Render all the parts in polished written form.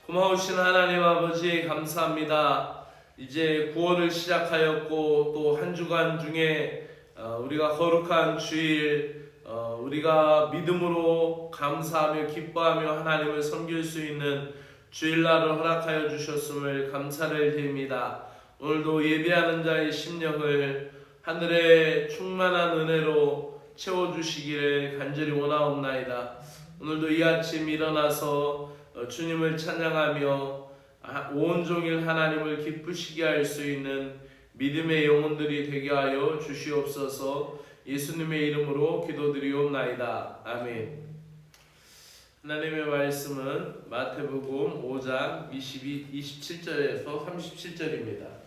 고마우신 하나님 아버지 감사합니다. 이제 9월을 시작하였고 또 한 주간 중에 우리가 거룩한 주일 우리가 믿음으로 감사하며 기뻐하며 하나님을 섬길 수 있는 주일날을 허락하여 주셨음을 감사를 드립니다. 오늘도 예배하는 자의 심령을 하늘의 충만한 은혜로 채워주시기를 간절히 원하옵나이다. 오늘도 이 아침 일어나서 주님을 찬양하며 온종일 하나님을 기쁘시게 할 수 있는 믿음의 영혼들이 되게 하여 주시옵소서. 예수님의 이름으로 기도드리옵나이다. 아멘. 하나님의 말씀은 마태복음 5장 27절에서 37절입니다.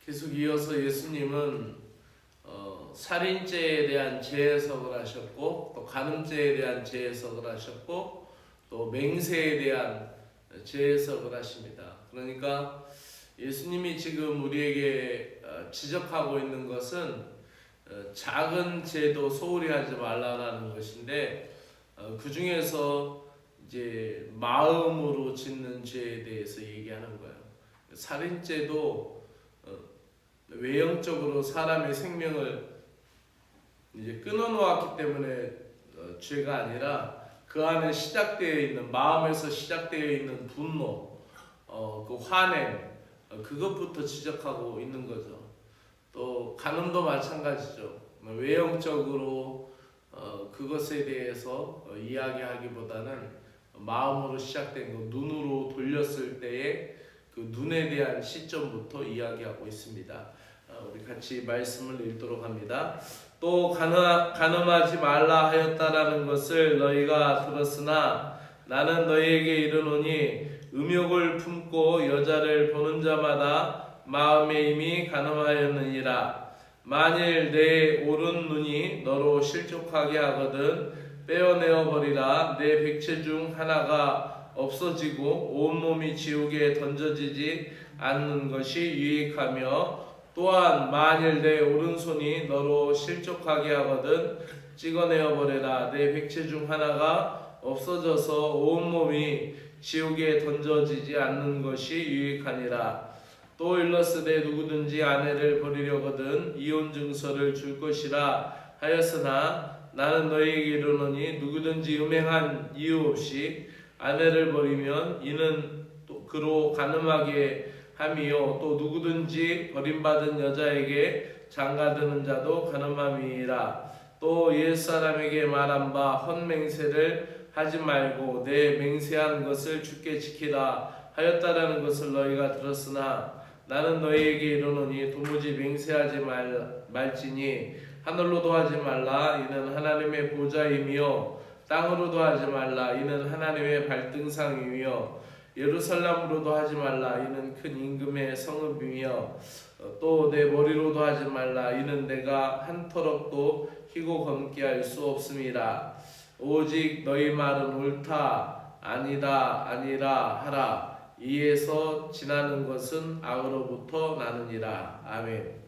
계속 이어서 예수님은 살인죄에 대한 재해석을 하셨고 또 간음죄에 대한 재해석을 하셨고 또 맹세에 대한 재해석을 하십니다. 그러니까 예수님이 지금 우리에게 지적하고 있는 것은 작은 죄도 소홀히 하지 말라라는 것인데 그 중에서 이제 마음으로 짓는 죄에 대해서 얘기하는 거예요. 살인죄도 외형적으로 사람의 생명을 이제 끊어놓았기 때문에 죄가 아니라 그 안에 시작되어 있는 마음에서 시작되어 있는 분노, 그 화냄, 그것부터 지적하고 있는 거죠. 또 간음도 마찬가지죠. 외형적으로 그것에 대해서 이야기하기보다는 마음으로 시작된 거, 눈으로 돌렸을 때의 그 눈에 대한 시점부터 이야기하고 있습니다. 우리 같이 말씀을 읽도록 합니다. 또 간음하지 말라 하였다라는 것을 너희가 들었으나 나는 너희에게 이르노니 음욕을 품고 여자를 보는 자마다 마음에 이미 간음하였느니라. 만일 내 오른 눈이 너로 실족하게 하거든 빼어내어 버리라. 내 백체 중 하나가 없어지고 온몸이 지옥에 던져지지 않는 것이 유익하며, 또한 만일 내 오른손이 너로 실족하게 하거든 찍어내어 버려라. 내 백체 중 하나가 없어져서 온몸이 지옥에 던져지지 않는 것이 유익하니라. 또 일러스되 누구든지 아내를 버리려거든 이혼 증서를 줄 것이라 하였으나 나는 너희에게 이르노니 누구든지 음행한 이유 없이 아내를 버리면 이는 또 그로 간음하게 함이요 또 누구든지 버림받은 여자에게 장가드는 자도 간음함이라. 또 옛사람에게 말한 바 헛맹세를 하지 말고 내 맹세한 것을 주께 지키라 하였다라는 것을 너희가 들었으나 나는 너희에게 이르노니 도무지 맹세하지 말지니 하늘로도 하지 말라 이는 하나님의 보좌이며 땅으로도 하지 말라 이는 하나님의 발등상이며 예루살렘으로도 하지 말라 이는 큰 임금의 성읍이며 또 내 머리로도 하지 말라 이는 내가 한 터럭도 희고 검게 할 수 없음이라. 오직 너희 말은 옳다 아니다 아니라 하라. 이에서 지나는 것은 악으로부터 나느니라. 아멘.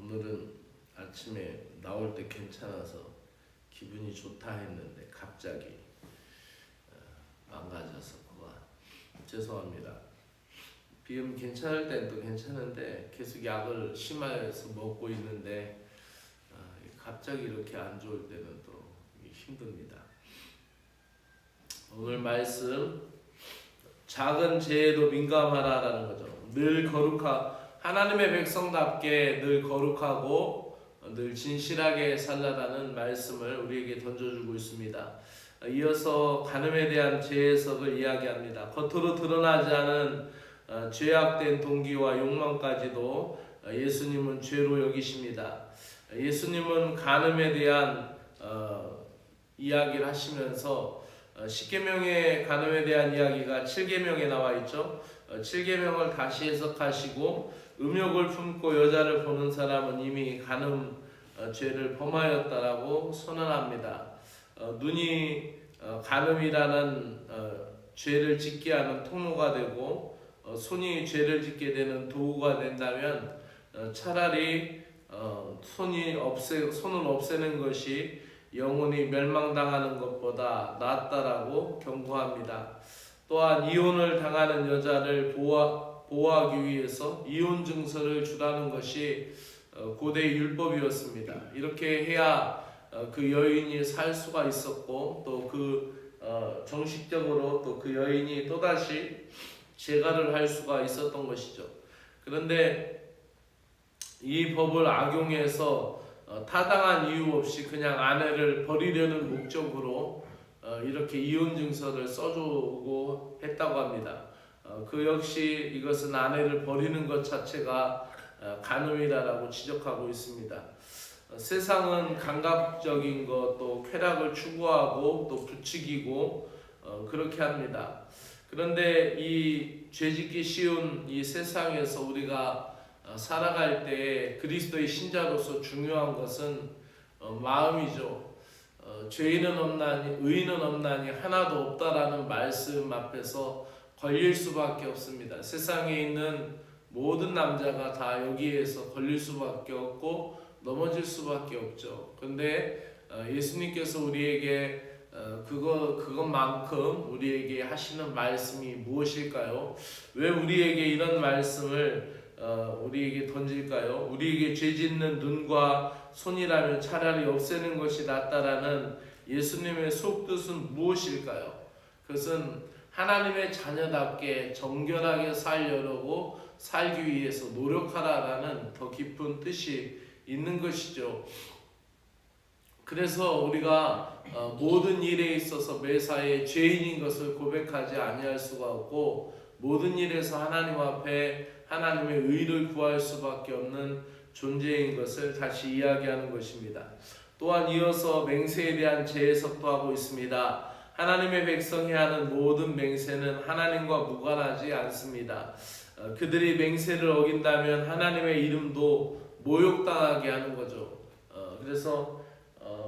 오늘은 아침에 나올 때 괜찮아서 기분이 좋다 했는데 갑자기 망가져서 그거 죄송합니다. 비음 괜찮을 땐 또 괜찮은데 계속 약을 심하여서 먹고 있는데 갑자기 이렇게 안 좋을 때는 또 힘듭니다. 오늘 말씀 작은 죄에도 민감하라라는 거죠. 늘 하나님의 백성답게 늘 거룩하고 늘 진실하게 살라라는 말씀을 우리에게 던져주고 있습니다. 이어서 간음에 대한 죄해석을 이야기합니다. 겉으로 드러나지 않은 죄악된 동기와 욕망까지도 예수님은 죄로 여기십니다. 예수님은 간음에 대한 이야기를 하시면서 10계명의 간음에 대한 이야기가 7계명에 나와 있죠. 7계명을 다시 해석하시고 음욕을 품고 여자를 보는 사람은 이미 간음 죄를 범하였다라고 선언합니다. 눈이 간음이라는 죄를 짓게 하는 통로가 되고 손이 죄를 짓게 되는 도구가 된다면 차라리 손을 없애는 것이 영혼이 멸망당하는 것보다 낫다라고 경고합니다. 또한 이혼을 당하는 여자를 보호하기 위해서 이혼 증서를 주라는 것이 고대 율법이었습니다. 이렇게 해야 그 여인이 살 수가 있었고 또 그 정식적으로 또 그 여인이 또다시 재가를 할 수가 있었던 것이죠. 그런데 이 법을 악용해서 타당한 이유 없이 그냥 아내를 버리려는 목적으로 이렇게 이혼 증서를 써주고 했다고 합니다. 그 역시 이것은 아내를 버리는 것 자체가 간음이라고 지적하고 있습니다. 세상은 감각적인 것, 또 쾌락을 추구하고 또 부추기고 그렇게 합니다. 그런데 이 죄짓기 쉬운 이 세상에서 우리가 살아갈 때 그리스도의 신자로서 중요한 것은 마음이죠. 죄인은 없나니 의인은 없나니 하나도 없다라는 말씀 앞에서 걸릴 수밖에 없습니다. 세상에 있는 모든 남자가 다 여기에서 걸릴 수밖에 없고 넘어질 수밖에 없죠. 근데 예수님께서 우리에게 그것만큼 우리에게 하시는 말씀이 무엇일까요? 왜 우리에게 이런 말씀을 우리에게 던질까요? 우리에게 죄 짓는 눈과 손이라면 차라리 없애는 것이 낫다라는 예수님의 속뜻은 무엇일까요? 그것은 하나님의 자녀답게 정결하게 살려고 살기 위해서 노력하라라는 더 깊은 뜻이 있는 것이죠. 그래서 우리가 모든 일에 있어서 매사에 죄인인 것을 고백하지 아니할 수가 없고, 모든 일에서 하나님 앞에 하나님의 의를 구할 수밖에 없는 존재인 것을 다시 이야기하는 것입니다. 또한 이어서 맹세에 대한 재해석도 하고 있습니다. 하나님의 백성이 하는 모든 맹세는 하나님과 무관하지 않습니다. 그들이 맹세를 어긴다면 하나님의 이름도 모욕당하게 하는 거죠. 그래서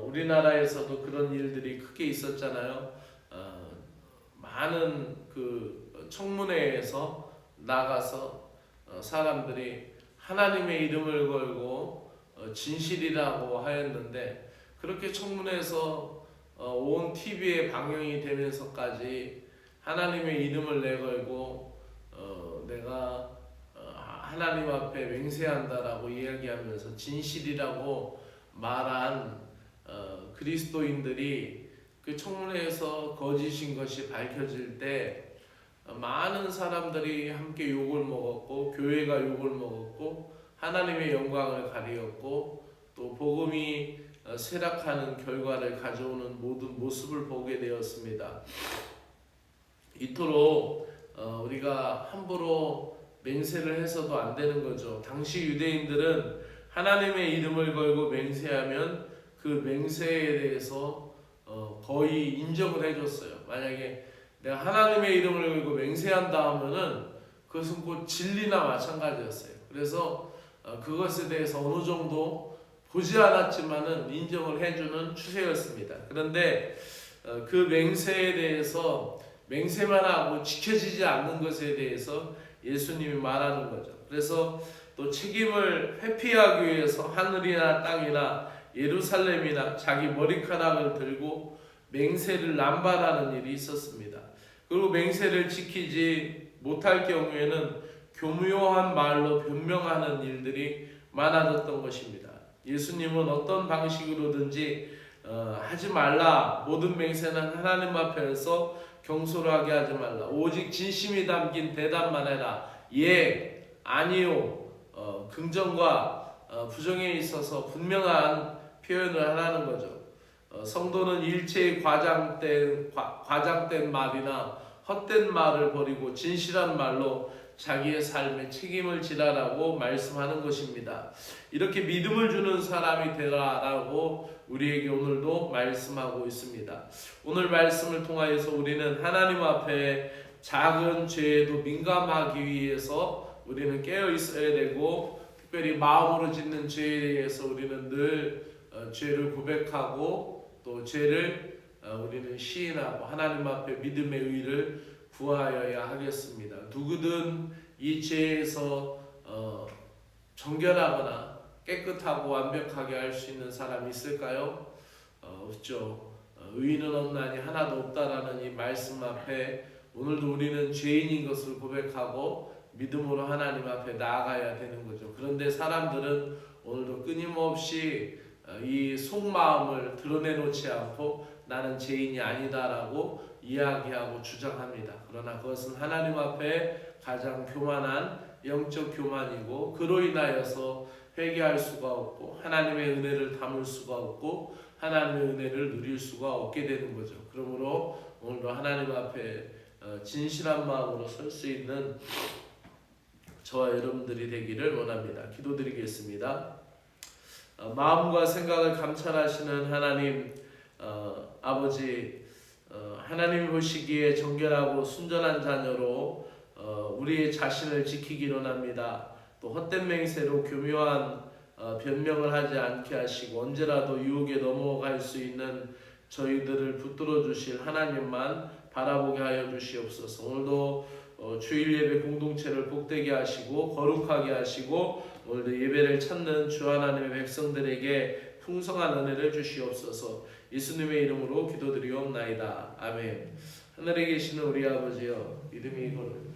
우리나라에서도 그런 일들이 크게 있었잖아요. 많은 그 청문회에서 나가서 사람들이 하나님의 이름을 걸고 진실이라고 하였는데, 그렇게 청문회에서 온 TV에 방영이 되면서까지 하나님의 이름을 내걸고 내가 하나님 앞에 맹세한다라고 이야기하면서 진실이라고 말한 그리스도인들이 그 청문회에서 거짓인 것이 밝혀질 때 많은 사람들이 함께 욕을 먹었고, 교회가 욕을 먹었고, 하나님의 영광을 가리었고, 또 복음이 쇠락하는 결과를 가져오는 모든 모습을 보게 되었습니다. 이토록 우리가 함부로 맹세를 해서도 안 되는 거죠. 당시 유대인들은 하나님의 이름을 걸고 맹세하면 그 맹세에 대해서 거의 인정을 해줬어요. 만약에 내가 하나님의 이름을 걸고 맹세한다 하면은 그것은 곧 진리나 마찬가지였어요. 그래서 그것에 대해서 어느 정도 보지 않았지만은 인정을 해주는 추세였습니다. 그런데 그 맹세에 대해서 맹세만 하고 지켜지지 않는 것에 대해서 예수님이 말하는 거죠. 그래서 또 책임을 회피하기 위해서 하늘이나 땅이나 예루살렘이나 자기 머리카락을 들고 맹세를 남발하는 일이 있었습니다. 그리고 맹세를 지키지 못할 경우에는 교묘한 말로 변명하는 일들이 많아졌던 것입니다. 예수님은 어떤 방식으로든지 하지 말라, 모든 맹세는 하나님 앞에서 경솔하게 하지 말라, 오직 진심이 담긴 대답만 해라, 예, 아니요, 긍정과 부정에 있어서 분명한 표현을 하라는 거죠. 성도는 일체의 과장된 말이나 헛된 말을 버리고 진실한 말로 자기의 삶에 책임을 지라라고 말씀하는 것입니다. 이렇게 믿음을 주는 사람이 되라라고 우리에게 오늘도 말씀하고 있습니다. 오늘 말씀을 통하여서 우리는 하나님 앞에 작은 죄에도 민감하기 위해서 우리는 깨어 있어야 되고, 특별히 마음으로 짓는 죄에 대해서 우리는 늘 죄를 고백하고 또 죄를 우리는 시인하고 하나님 앞에 믿음의 의를 구하여야 하겠습니다. 누구든 이 죄에서 정결하거나 깨끗하고 완벽하게 할 수 있는 사람이 있을까요? 없죠. 의인은 없나니 하나도 없다라는 이 말씀 앞에 오늘도 우리는 죄인인 것을 고백하고 믿음으로 하나님 앞에 나아가야 되는 거죠. 그런데 사람들은 오늘도 끊임없이 이 속마음을 드러내놓지 않고 나는 죄인이 아니다라고 이야기하고 주장합니다. 그러나 그것은 하나님 앞에 가장 교만한 영적 교만이고, 그로 인하여서 회개할 수가 없고 하나님의 은혜를 담을 수가 없고 하나님의 은혜를 누릴 수가 없게 되는 거죠. 그러므로 오늘도 하나님 앞에 진실한 마음으로 설 수 있는 저와 여러분들이 되기를 원합니다. 기도드리겠습니다. 마음과 생각을 감찰하시는 하나님, 아버지, 하나님이 보시기에 정결하고 순전한 자녀로 우리의 자신을 지키기로 합니다. 또 헛된 맹세로 교묘한 변명을 하지 않게 하시고 언제라도 유혹에 넘어갈 수 있는 저희들을 붙들어 주실 하나님만 바라보게 하여 주시옵소서. 오늘도 주일 예배 공동체를 복되게 하시고 거룩하게 하시고 오늘도 예배를 찾는 주 하나님의 백성들에게 풍성한 은혜를 주시옵소서. 예수님의 이름으로 기도드리옵나이다. 아멘. 하늘에 계시는 우리 아버지여, 이름이 거룩